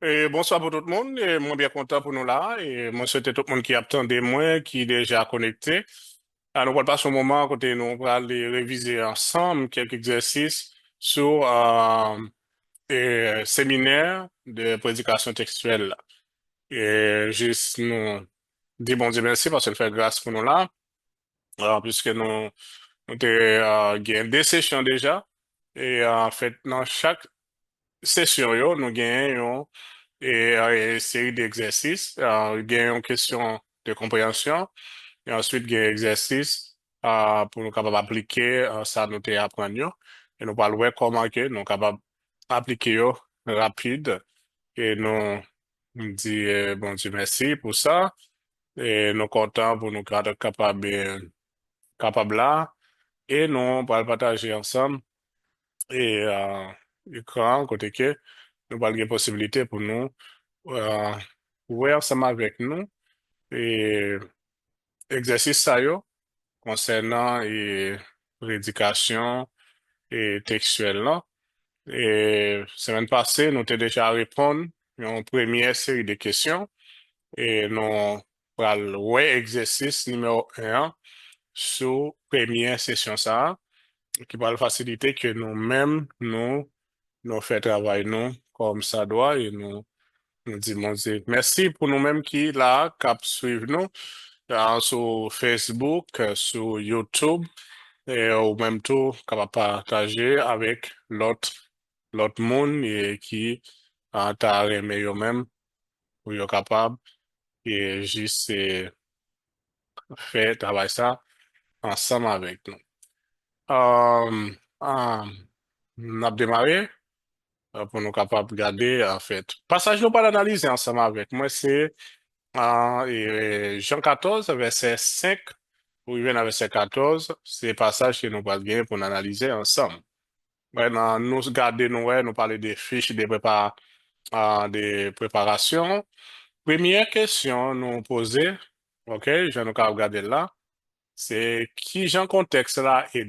Et bonsoir pour tout le monde. Et moi, bien content pour nous là. Et moi, souhaite tout le monde qui attendait moi, qui est déjà connecté. Alors, nous allons passer un moment côté nous, on va aller réviser ensemble quelques exercices sur séminaire de prédication textuelle, là. Et juste nous dire bon Dieu merci parce qu'il fait grâce pour nous là. Alors, puisque nous gagné des sessions déjà. Et en fait, dans chaque session, nous gagnons une série d'exercices. Il y a une question de compréhension et ensuite il y a un exercice pour nous capables d'appliquer ça nous t'ai appris. Et nous parlons comment que nous capables d'appliquer yo rapide et nous dit bon Dieu merci pour ça et nous contents pour nous être capables là et nous on va le partager ensemble et écran côté que nous avons une possibilité pour nous euh, ouais, ensemble avec nous et exercice ça yo concernant l'éducation et textuelle là. Et semaine passée, nous avons déjà répondu à une première série de questions et nous allons ouais exercice numéro 1 sur première session ça qui va le faciliter que nous-mêmes nous fait travail nous comme ça doit et nous disons merci pour nous-mêmes qui là cap suivre nous sur Facebook, sur YouTube, et au même temps, capable de partager avec l'autre monde et qui t'a aimé eux-mêmes pour être capable et juste faire travail ça ensemble avec nous. On a démarré pour nous capables de regarder en fait. Passage nous pas l'analyser ensemble avec moi, c'est Jean 14, verset 5, pour arriver à verset 14, c'est le passage que nous allons bien pour analyser ensemble. Maintenant, nous garder nous, ouais, nous parler des fiches de préparation. Première question nous poser, ok, je vais nous regarder là, c'est qui Jean contexte là et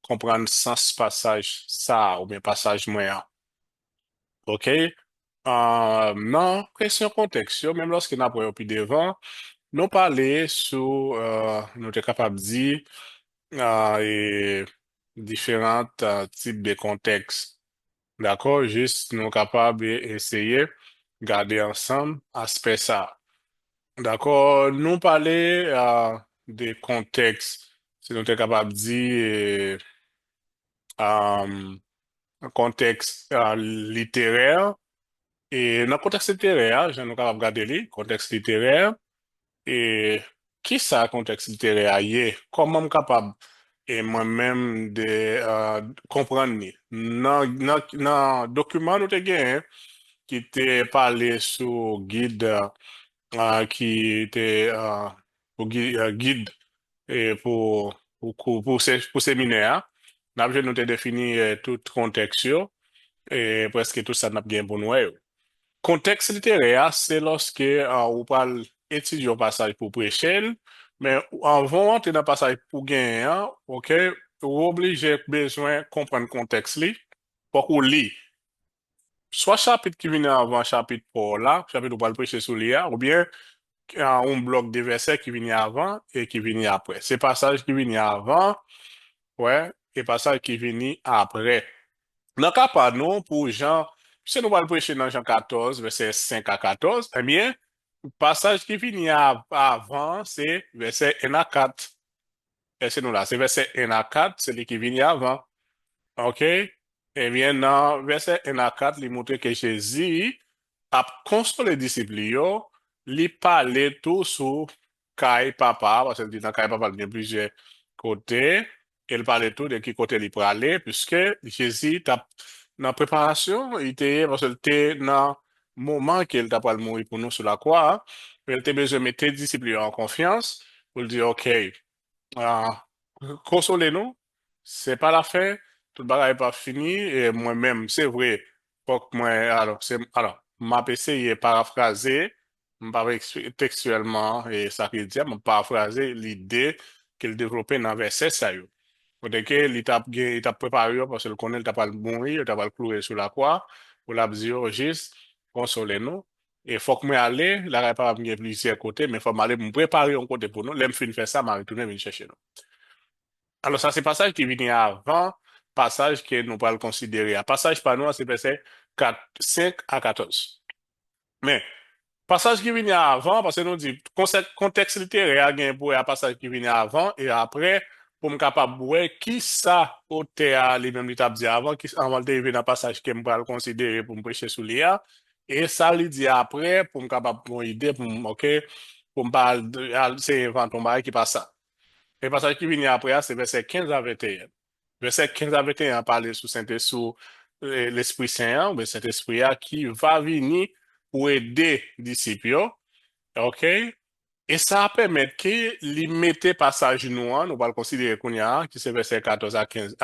comprendre sens passage ça ou bien passage moyen. Ok? Non, question contexte, yo, même lorsque nous avons plus devant, nous parler sur, nous sommes capables de dire, et différents types de contextes. D'accord? Juste, nous sommes capables d'essayer, garder ensemble, aspect ça. D'accord? Nous parler, des contextes. Si nous sommes capables de dire, un contexte, littéraire. Et dans le contexte littéraire, je nous capable de regarder le contexte littéraire. Et qui ça, contexte littéraire, est? Comment je suis capable et moi-même de comprendre ni? Dans le document nous avons gagné, qui était parlé sur guide qui était guide et pour séminaire. Nous avons défini tout contexte yo, et presque tout ça n'a bien pour nous. Contexte littéraire, c'est lorsque on parle étudier un passage pour prêcher, mais avant d'entrer dans le passage pour gagner, hein, ok, vous obligez besoin de comprendre le contexte li, pour qu'on lit. Soit chapitre qui vient avant chapitre pour là, chapitre pour le prêcher sur l'IA, ou bien un bloc de versets qui vient avant et qui vient après. C'est passage qui vient avant, ouais, et passage qui vient après. Dans le cas pas nous, pour Jean, si nous allons prêcher dans Jean 14, verset 5 à 14, eh bien, le passage qui finit avant, c'est verset 1 à 4. Et c'est nous là, c'est verset 1 à 4, c'est lui qui vient avant. OK? Eh bien, dans verset 1 à 4, il montre que Jésus a construit les disciples, yo, il parlait tout sur Kai Papa, parce qu'il dit dans Kai Papa, il y a plusieurs côtés. Il parlait tout de qui côté il parlait, puisque Jésus, dans la préparation, il était, parce qu'il était dans le moment qu'il t'a pas mourir pour nous sur la croix, il était besoin de mettre les disciples en confiance pour dire, OK, ah, consolez-nous, c'est pas la fin, tout le bagage n'est pas fini, et moi-même, c'est vrai, faut que moi, alors, ma PC est paraphrasé, pas textuellement, et ça veut dire, m'a paraphrasé l'idée qu'il développait dans le verset, ça y est. Peut-être il t'a préparé, parce qu'il connaît, il t'a pas le mourir, il t'a pas le clouer sur la croix, pour la dire, juste, consoler nous. Et faut que moi aller, la réparation pas plusieurs côtés, mais faut m'aller me préparer un côté pour nous. L'aime fin faire ça, m'a retourner venir chercher nous. Alors ça, c'est passage qui vient avant, passage que nous pourrons le considérer. Un passage par nous, c'est verset 4, 5 à 14. Mais, passage qui vient avant, parce que nous dit, contexte littéraire, il y a un passage qui vient avant, et après, pour me capable de voir qui ça, auteur, les mêmes l'étape dit avant, qui avant de arriver dans le passage que je vais le considérer pour me prêcher sous l'IA, et ça, il dit après, pour me capable de une idée, pour me, ok, pour me parler, c'est inventer un bail qui passe ça. Le passage qui vient après, c'est verset 15 à 21. Verset 15 à 21 parle sous l'Esprit Saint, le Saint-Esprit qui va venir pour aider les disciples. OK? Et ça permet que les mettez passage nous, nous allons le considérer qu'on y a, qui c'est verset 14 à 15,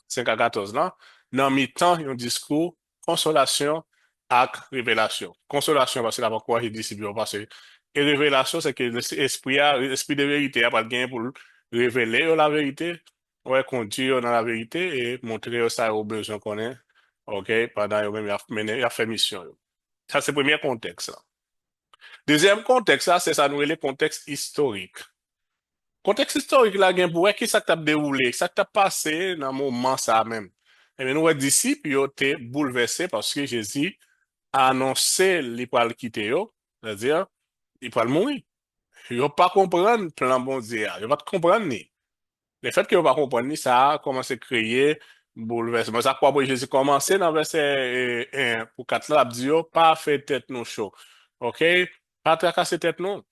5 à 14 là, dans mi-temps, un discours, consolation et révélation. Consolation, parce que là, pourquoi il dit parce que, et révélation, c'est que l'esprit de vérité a pas de gain pour révéler la vérité, ouais, conduire dans la vérité et montrer ça aux besoins qu'on a, OK, pendant il a fait mission. Ça, c'est le premier contexte, là. Deuxième contexte, ça, c'est ça, nous, le contexte historique. Contexte historique, là, gen pour qui ça t'a déroulé, ça t'a passé dans le moment ça même. Et bien, nous, les disciples, ils ont été bouleversés parce que Jésus a annoncé qu'il allait quitter eux, c'est-à-dire, il allait mourir. Ils n'ont pas comprendre le plan bon Dieu. Ils n'ont pas comprendre ni. Le fait qu'ils n'ont pas comprendre ni, ça a commencé à créer bouleversement. Ça, quoi, Jésus commencé dans verset 1 pour 4 là, il dit, oh, pas fait tête nous chaud. OK? Pas tracasser tête nous.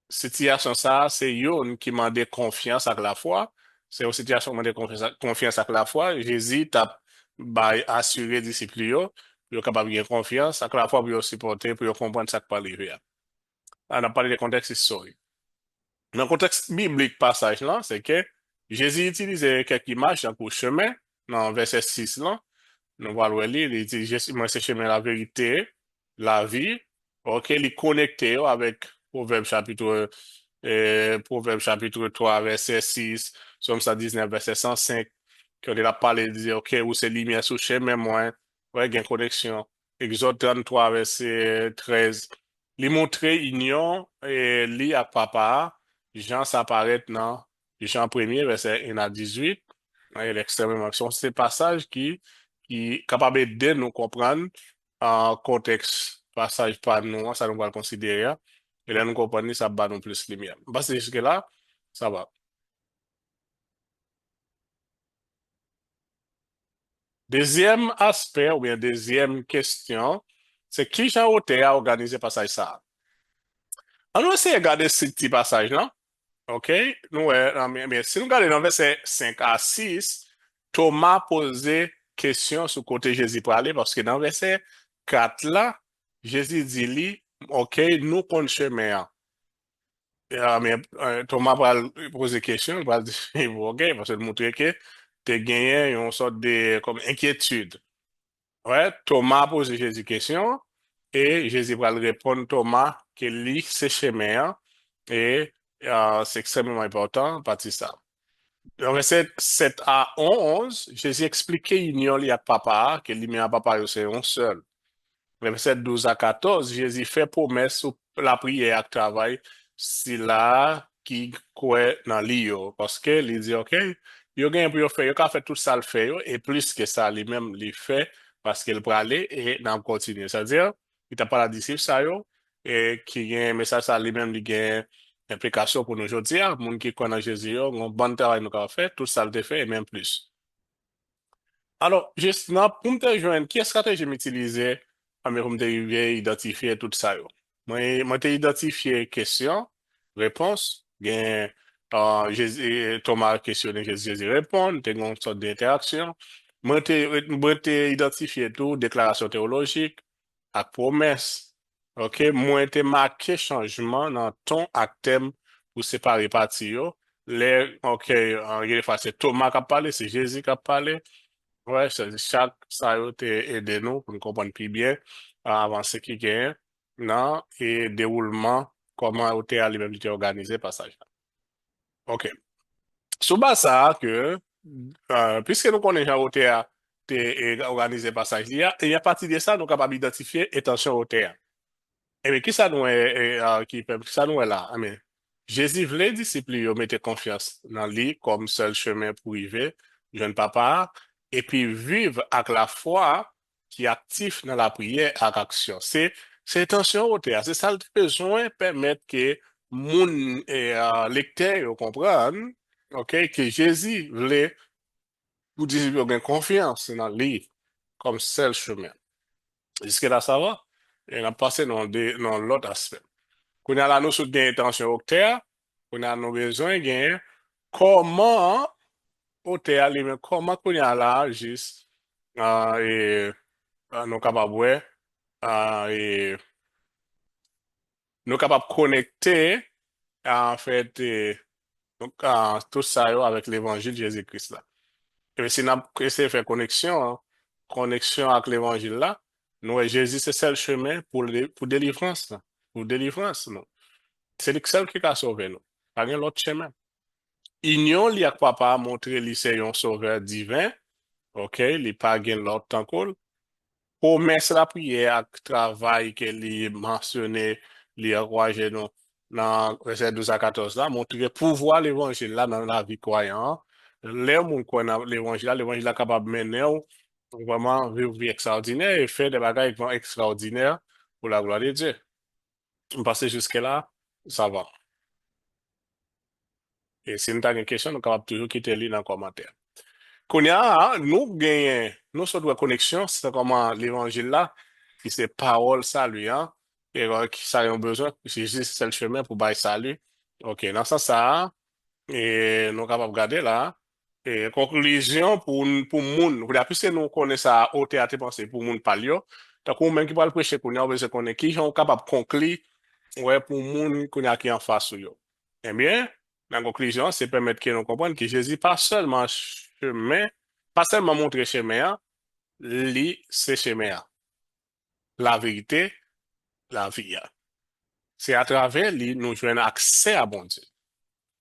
Situation ça, c'est yon qui m'a demandé confiance avec la foi. C'est une situation qui m'a demandé confiance avec la foi. Jésus t'a assuré disciples yo, yo capable de confiance avec la foi pour yo supporter, pour yo comprendre ça qui peut arriver. On a parlé de contexte historique. Dans le contexte biblique passage là, c'est que Jésus utilisait quelques images dans le chemin, dans verset 6 là. Nous voyons lire, il dit, moi, c'est chemin la vérité, la vie. OK, il est connecté avec Proverbe chapitre 3, verset 6, Somme 119, verset 105, qu'on a parlé, il dit, OK, où c'est lumière sous chemin, moi, ouais, il y a une connexion. Exode 33, verset 13. Il montre union et li à papa, Jean s'apparaît dans Jean 1er, verset 1 à 18. Ouais, l'extrêmement. C'est ces passages qui est capable de nous comprendre en contexte passage par nous, ça nous va le considérer. Et là, nous comprenons, ça va nous plus lumière. Parce que jusque-là, ça va. Deuxième aspect, ou bien deuxième question, c'est qui Jean Auteur a organisé passage ça? On va essayer de regarder ce petit passage-là. OK? Nous, mais si nous regardons dans verset 5 à 6, Thomas posait question sur côté Jésus pour aller, parce que dans verset 4 là, Jésus dit lui, OK, nous prenons chemin, hein. Mais Thomas va poser question, il va dire, OK, parce que montrer que tu gagné une sorte de comme inquiétude. Ouais, Thomas pose Jésus question et Jésus va lui répondre Thomas que lui c'est chemin, hein, et c'est extrêmement important partie ça. Dans verset 7 à 11, Jésus expliquait union li à papa que lui et papa c'est un seul. Verset 12 à 14, Jésus fait promesse sur la prière et le travail si là qui croit dans lui parce que il dit OK, yo gagne pour faire, yo ka fait tout ça le fait yo, et plus que ça lui-même il fait parce qu'il peut aller et dans continuer. C'est-à-dire, il t'a pas la disciple ça yo et qui gagne message ça lui-même il gagne implication pour nous aujourd'hui, monde qui connaît Jésus yo, un bon travail nous a fait, tout ça le fait et même plus. Alors, justement, pour me te joindre, quelle stratégie m'utiliser pour me dériver, identifier tout ça, yo? Moi, te identifier question, réponse, bien, Thomas questionné, Jésus répond, t'es une sorte d'interaction. Moi, te identifier tout, déclaration théologique, à promesse. OK? Moi, te marqué changement dans ton thème pour séparer parti, yo. OK, il fois, c'est Thomas qui a parlé, c'est Jésus qui a parlé. Ouais, chaque ça a été aidé nous pour nous comprendre plus bien avancer qui gagne, non, et déroulement, comment OTA lui-même était organisé passage. OK. Sous bas ça que, puisque nous connaissons OTA, organisé passage là, et à partir de ça, nous sommes capables d'identifier intention au terre. Et bien, qui ça nous est, qui ça nous est là? Amen. Jésus voulait disciples yo mettre confiance dans lui comme seul chemin pour arriver, jeune papa, et puis vivre avec la foi qui est actif dans la prière avec action. C'est attention au terre. C'est ça le besoin permettre que mon lecteur comprenne, ok, que Jésus voulait pour disciples yo gain confiance dans lui comme seul chemin. Jusque là, ça va? Et on a passé dans l'autre aspect. Qu'on a la notion d'intention au terre, qu'on a nos besoins gain, comment au terre, comment qu'on a là, juste, et, nous capables, ouais, et nous capables de connecter, en fait, donc, tout ça yo, avec l'évangile de Jésus-Christ là. Et si nous essayons de faire connexion, connexion avec l'évangile là, nous, Jésus, c'est le chemin pour délivrance, là. Pour délivrance, non. C'est le seul qui a sauvé nous. Pas rien l'autre chemin. Union, li ak papa montre li se yon sauveur divin, ok, li pa gen l'autre tant que promesse la prière ak travail que li mentionné, li encouragé nous dans verset 12 à 14 là, montre pouvoir l'évangile là dans la vie croyant. Les moun connaît l'évangile là capable de mener ou vraiment vivre une vie extraordinaire et faire des bagages vraiment extraordinaires pour la gloire de Dieu. Passer jusque-là, ça va. Et si nous avons une question, nous sommes capables toujours quitter le dans le commentaire. Qu'on y a, nous gagnons, nous sommes de connexion, c'est comment l'évangile là, qui c'est parole, salut, hein, et qui ça a un besoin, c'est juste le chemin pour bailler salut. Ok, dans ce sens, ça, et nous sommes capables de regarder là, et conclusion pour moun, vous puisque nous connaissons ça au théâtre pensé pour moun palio, donc ou même qui parle prêcher qu'on y a besoin qu'on est qui sont capables de conclure, ouais, pour moun qu'on y a qui en face ou yo. Eh bien, la conclusion, c'est permettre que nous comprenions que Jésus pas seulement chemin, pas seulement montrer chemin, lui, c'est chemin, la vérité, la vie. C'est à travers lui, nous jouons accès à bon Dieu.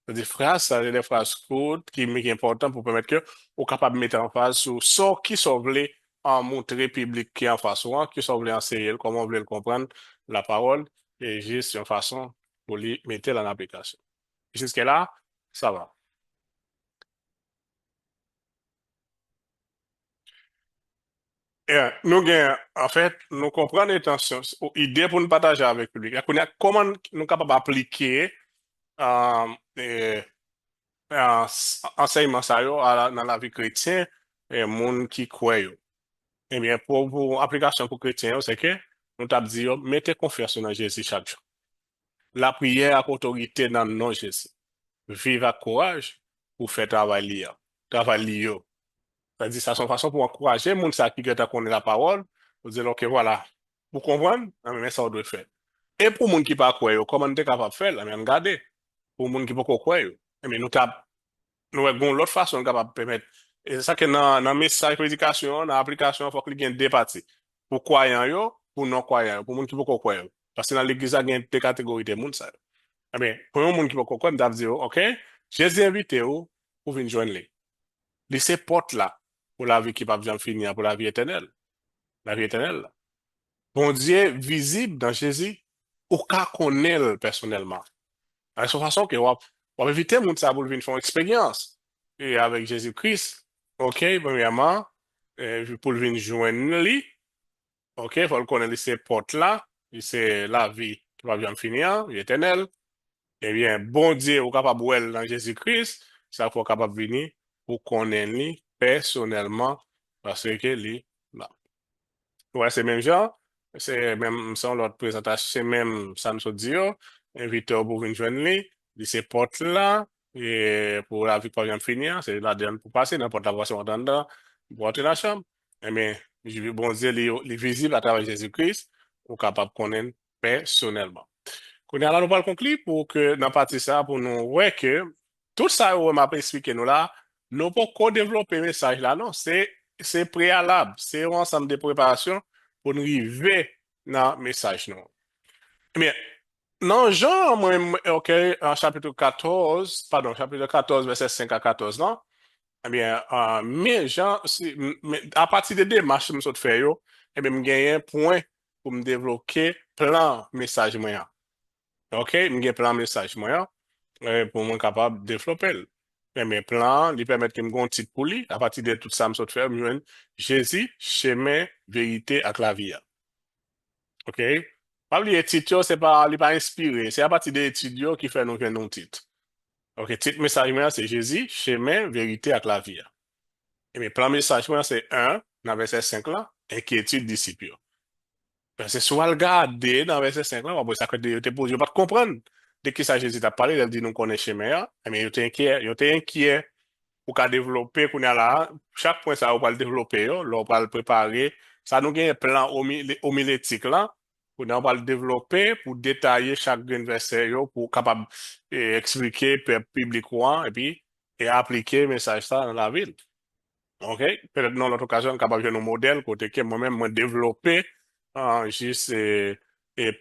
C'est des phrases, c'est des phrases courtes qui sont importantes pour permettre que vous capable de mettre en face sur ce qui sont voulu en montrer public qui est en face ou qui sont voulu enseigner, comment vous voulez le comprendre, la parole, et juste une façon pour lui mettre en application. Jusque-là, ça va. Nous gagnons, en fait, nous comprenons l'intention, l'idée pour nous partager avec le public. Comment nous sommes capables d'appliquer euh, euh, enseignement ça yo, dans la vie chrétienne et monde qui croit yo. Eh bien, pour application pour chrétien, yo, c'est que nous t'avons dit, yo, mettez confiance dans Jésus chaque jour. La prière avec autorité dans le nom de Jésus. Vive avec courage pour faire travail li yo. Travail li yo. C'est-à-dire, ça, c'est une façon pour encourager les gens qui connaissent la parole, pour dire, OK, voilà, pour comprendre, mais ça, on doit faire. Et pour les gens qui ne croient pas, comment on est capable de faire, mais regardez, pour les gens qui ne croient pas, mais nous avons l'autre façon capable de permettre. Et c'est ça que dans le message prédication, dans l'application, il faut qu'il y ait deux parties. Pour croyants, pour non-croyants, pour les gens qui ne croient pas. Parce que dans l'église, il y a deux catégories de monde. Mais pour les gens qui ne croient pas, on dire, OK, Jésus invité pour venir joindre lui. Laissez porte là pour la vie qui va bien finir, pour la vie éternelle. La vie éternelle. Là. Bon Dieu visible dans Jésus, au cas qu'on est personnellement. De cette façon que on va éviter moun ça pour venir faire une expérience. Et avec Jésus-Christ, OK, premièrement, pour venir joindre lui, OK, il faut le connaître ces portes là, c'est la vie qui va bien finir, vie éternelle. Eh bien, bon Dieu, ou capable de voir dans Jésus-Christ, ça faut capable de venir pour connaître lui personnellement, parce que lui, là. Ouais, c'est même genre, c'est même sans l'autre présentation, c'est même ça nous dit, invité pour venir joindre lui, de ces portes là, et pour la vie pas bien finir, c'est la dernière pour passer, n'importe la voiture en dedans, pour entrer dans la chambre. Eh bien, je veux bon Dieu, les visible à travers Jésus-Christ, ou capable de connaître personnellement. Qu'on est là, nous allons conclure pour que, dans la partie ça, pour nous, ouais, que tout ça, on m'a expliqué nous là, nous pas qu'on développer le message là, non, c'est préalable, c'est un ensemble de préparations pour nous arriver dans le message, non. Mais, dans Jean, moi, OK, en chapitre 14, pardon, chapitre 14, verset 5 à 14, non, Eh bien, mais, à partir de démarches que je fais, eh bien, j'ai un point pour me développer plein message moyen. OK? J'ai plein message moyen pour moi capable de développer. Mais mes plans, ils permettent que me un titre pour lui. À partir de tout ça, je fais, Jésus, chemin, vérité à la vie. OK? Pas oublier titre, il pas inspiré. C'est à partir des étudiants qui fait nous un titre. OK? Titre message moyen, c'est Jésus, chemin, vérité à la vie. Et mes plans message, moi, c'est un, dans verset 5 là, inquiétude, disciple. Parce que soit le garder dans verset 5 là, après ça, que tu poses, pas de comprendre. Dès qu'il s'agit de parler, il dit nous connaissons chemin, mais il était inquiet pour qu'à développer, qu'on a là, chaque point ça, on va le développer, on va le préparer. Ça nous gagne un plan homilétique là, on va le développer pour détailler chaque verset, pour capable expliquer pour le public, et puis, et appliquer le message ça dans la ville. OK? Peut-être dans l'autre occasion, capable de nos modèles, côté que moi-même, moi développer, juste,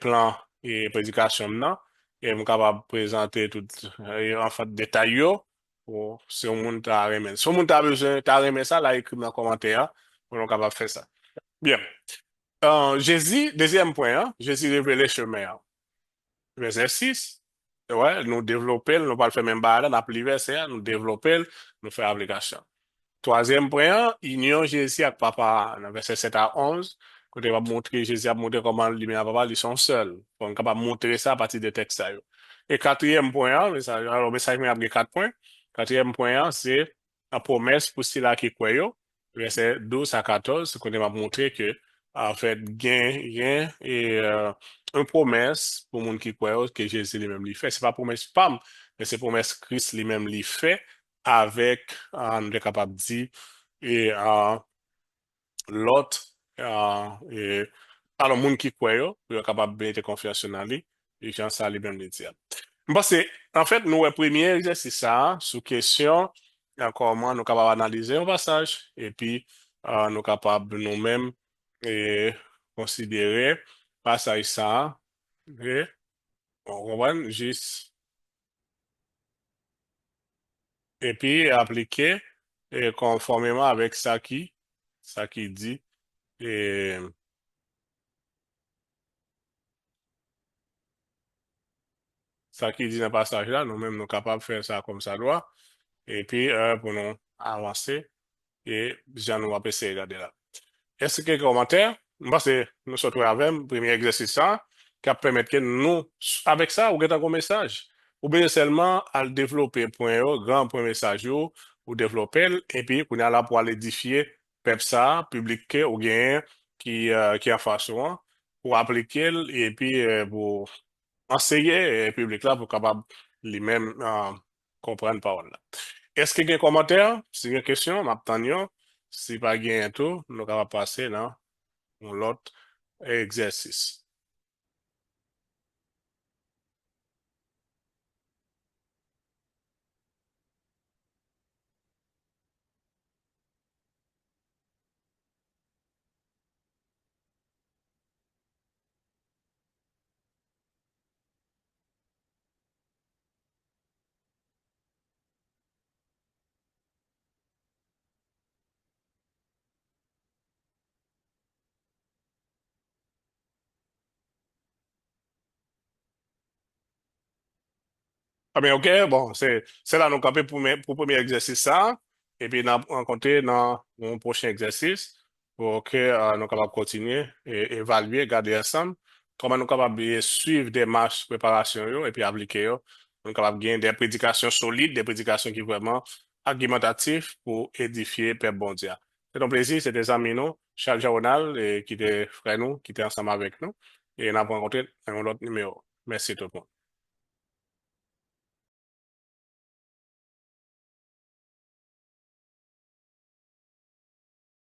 plan et prédication maintenant, et je capable de présenter tout, en fait, détail, pour, si on monde t'a remis. Si on monde t'a besoin, t'as remis ça, là, écrit dans le commentaire, on est capable de faire ça. Bien. Jésus, deuxième point, Jésus révèle le chemin. Verset 6. Ouais, nous développer, nous pas le faire même barre, nous appliquer verset, nous développer, nous faire application. Troisième point, union Jésus avec papa, dans verset 7 à 11, côté va montrer, Jésus a montré comment lui et papa, ils sont seuls. On est capable de montrer ça à partir des textes. Ça, yo. Et quatrième point, alors, message, il y a quatre points. Quatrième point, c'est la promesse pour ceux-là qui croient, yo. Verset 12 à 14, qu'on va montrer que, en fait, gain, et, une promesse pour les gens qui croient que Jésus lui-même lui fait. C'est pas promesse femme, mais c'est promesse Christ lui-même lui fait avec, on est capable de dire, et l'autre, et, alors, monde qui croit, yo, vous êtes capable de mettre confiance en lui, et j'en sais lui-même le dire. Bon, c'est, en fait, nous, le premier exercice, ça, sous question, comment nous capable d'analyser un passage, et puis, nous capables nous-mêmes, et considérer passage ça, et, on va juste, et puis appliquer, et conformément avec ça qui dit, et ça qui dit dans le passage là, nous-mêmes, nous capables de faire ça comme ça doit, et puis, pour nous avancer, et bien nous va essayer de regarder là. Est-ce que quelques commentaires? Moi, c'est, nous sommes avec le premier exercice ça, qui va permettre que nous, avec ça, ou un message, ou bien seulement à le développer, point, grand point message, ou développer, et puis, qu'on a là pour aller édifier, pep ça, public, ou bien, qui en façon, pour appliquer, et puis, pour enseigner, public là, pour capable, lui-même, comprendre parole là. Est-ce qu'il y a un commentaire? Si il y a une question, m'attendons. Si pas gain tout, nous allons passer dans l'autre exercice. Ah bien, ok, bon, c'est là nous camper pour le premier exercice ça, et puis nous rencontrer dans mon prochain exercice pour que nous capables continuer et évaluer, garder ensemble, comment nous capables de suivre des marches préparation yo, et puis appliquer yo, nous capables de gagner des prédications solides, des prédications qui vraiment argumentatives pour édifier Père bon Dieu. C'est un plaisir, c'est des amis nous, Charles Jaronal, et qui étaient frères nous, qui étaient ensemble avec nous, et nous avons rencontré un autre numéro. Merci tout le monde.